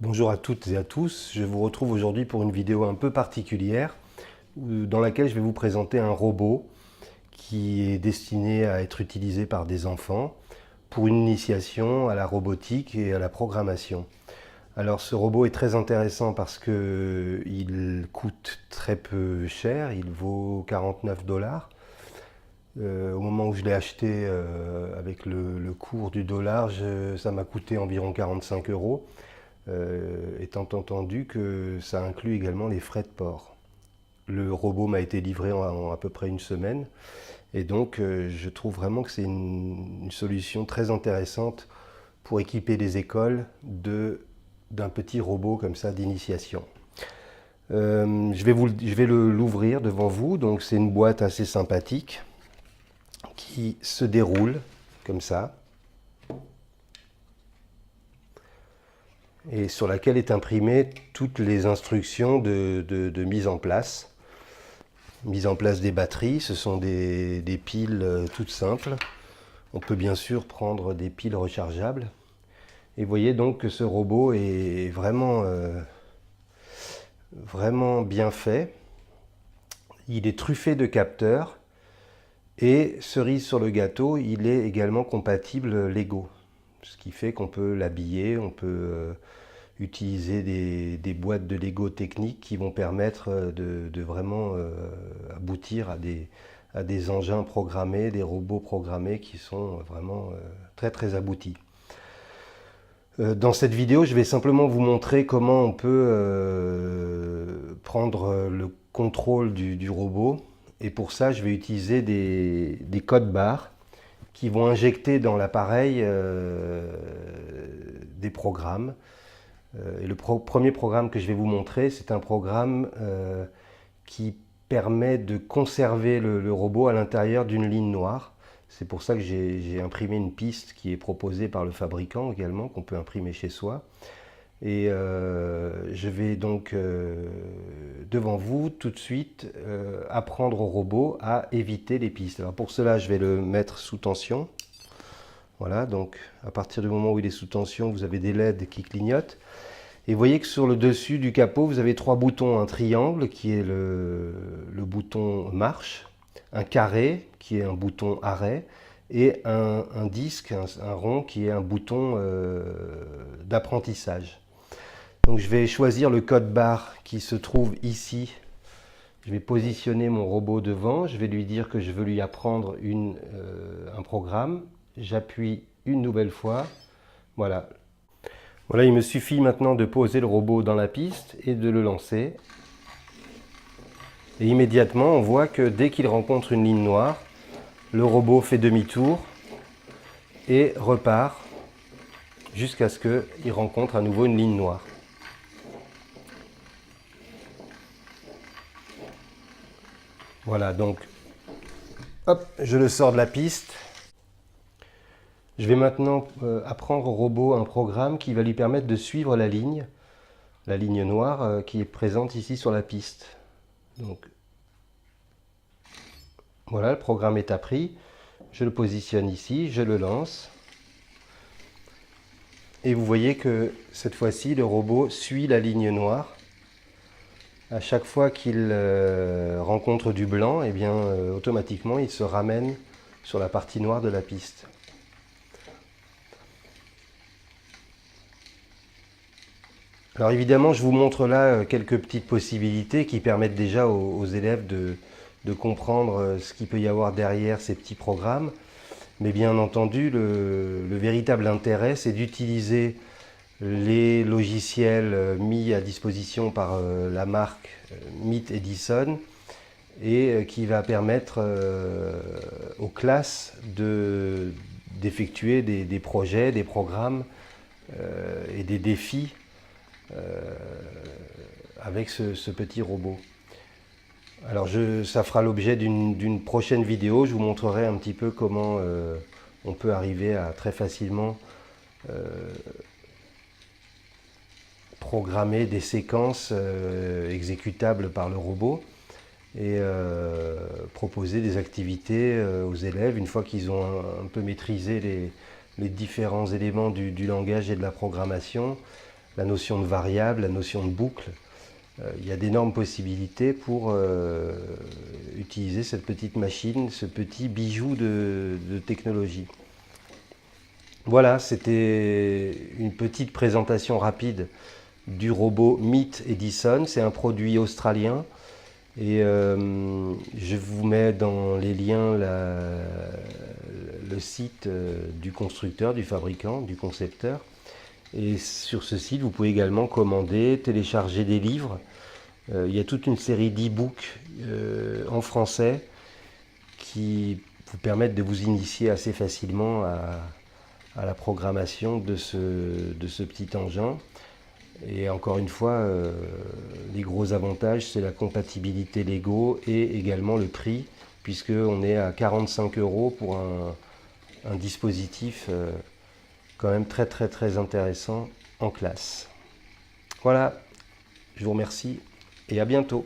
Bonjour à toutes et à tous, je vous retrouve aujourd'hui pour une vidéo un peu particulière dans laquelle je vais vous présenter un robot qui est destiné à être utilisé par des enfants pour une initiation à la robotique et à la programmation. Alors ce robot est très intéressant parce que il coûte très peu cher, il vaut 49 $. Au moment où je l'ai acheté avec le cours du dollar, ça m'a coûté environ 45 €. Étant entendu que ça inclut également les frais de port. Le robot m'a été livré en à peu près une semaine et donc je trouve vraiment que c'est une solution très intéressante pour équiper les écoles d'un petit robot comme ça d'initiation. Je vais l'ouvrir devant vous, donc c'est une boîte assez sympathique qui se déroule comme ça et sur laquelle est imprimée toutes les instructions de mise en place. Mise en place des batteries, ce sont des piles toutes simples. On peut bien sûr prendre des piles rechargeables. Et vous voyez donc que ce robot est vraiment bien fait. Il est truffé de capteurs et cerise sur le gâteau, il est également compatible Lego. Ce qui fait qu'on peut l'habiller, on peut utiliser des boîtes de Lego techniques qui vont permettre de vraiment aboutir à des engins programmés, des robots programmés qui sont vraiment très aboutis. Dans cette vidéo, je vais simplement vous montrer comment on peut prendre le contrôle du robot. Et pour ça, je vais utiliser des codes barres qui vont injecter dans l'appareil des programmes. Et le premier programme que je vais vous montrer, c'est un programme qui permet de conserver le robot à l'intérieur d'une ligne noire. C'est pour ça que j'ai imprimé une piste qui est proposée par le fabricant également, qu'on peut imprimer chez soi. Et je vais donc devant vous tout de suite apprendre au robot à éviter les pistes. Alors pour cela, je vais le mettre sous tension. Voilà, donc à partir du moment où il est sous tension, vous avez des LED qui clignotent. Et vous voyez que sur le dessus du capot, vous avez trois boutons. Un triangle qui est le bouton marche, un carré qui est un bouton arrêt, et un disque, un rond qui est un bouton d'apprentissage. Donc je vais choisir le code barre qui se trouve ici. Je vais positionner mon robot devant, je vais lui dire que je veux lui apprendre un programme. J'appuie une nouvelle fois, voilà. Voilà, il me suffit maintenant de poser le robot dans la piste et de le lancer. Et immédiatement, on voit que dès qu'il rencontre une ligne noire, le robot fait demi-tour et repart jusqu'à ce qu'il rencontre à nouveau une ligne noire. Voilà, donc, hop, je le sors de la piste. Je vais maintenant apprendre au robot un programme qui va lui permettre de suivre la ligne noire qui est présente ici sur la piste. Donc, voilà, le programme est appris. Je le positionne ici, je le lance. Et vous voyez que cette fois-ci, le robot suit la ligne noire. À chaque fois qu'il rencontre du blanc, eh bien, automatiquement, il se ramène sur la partie noire de la piste. Alors évidemment, je vous montre là quelques petites possibilités qui permettent déjà aux élèves de comprendre ce qu'il peut y avoir derrière ces petits programmes. Mais bien entendu, le véritable intérêt, c'est d'utiliser les logiciels mis à disposition par la marque Meet Edison et qui va permettre aux classes d'effectuer des projets, des programmes et des défis avec ce petit robot. Alors ça fera l'objet d'une prochaine vidéo, je vous montrerai un petit peu comment on peut arriver à très facilement programmer des séquences exécutables par le robot et proposer des activités aux élèves une fois qu'ils ont un peu maîtrisé les différents éléments du langage et de la programmation. la notion de variable, la notion de boucle. Il y a d'énormes possibilités pour utiliser cette petite machine, ce petit bijou de technologie. Voilà, c'était une petite présentation rapide du robot Meet Edison. C'est un produit australien et je vous mets dans les liens le site du constructeur, du fabricant, du concepteur. Et sur ce site, vous pouvez également commander, télécharger des livres. Il y a toute une série d'e-books en français qui vous permettent de vous initier assez facilement à la programmation de ce petit engin. Et encore une fois, les gros avantages, c'est la compatibilité Lego et également le prix, puisqu'on est à 45 € pour un dispositif quand même très intéressant en classe. Voilà, je vous remercie et à bientôt.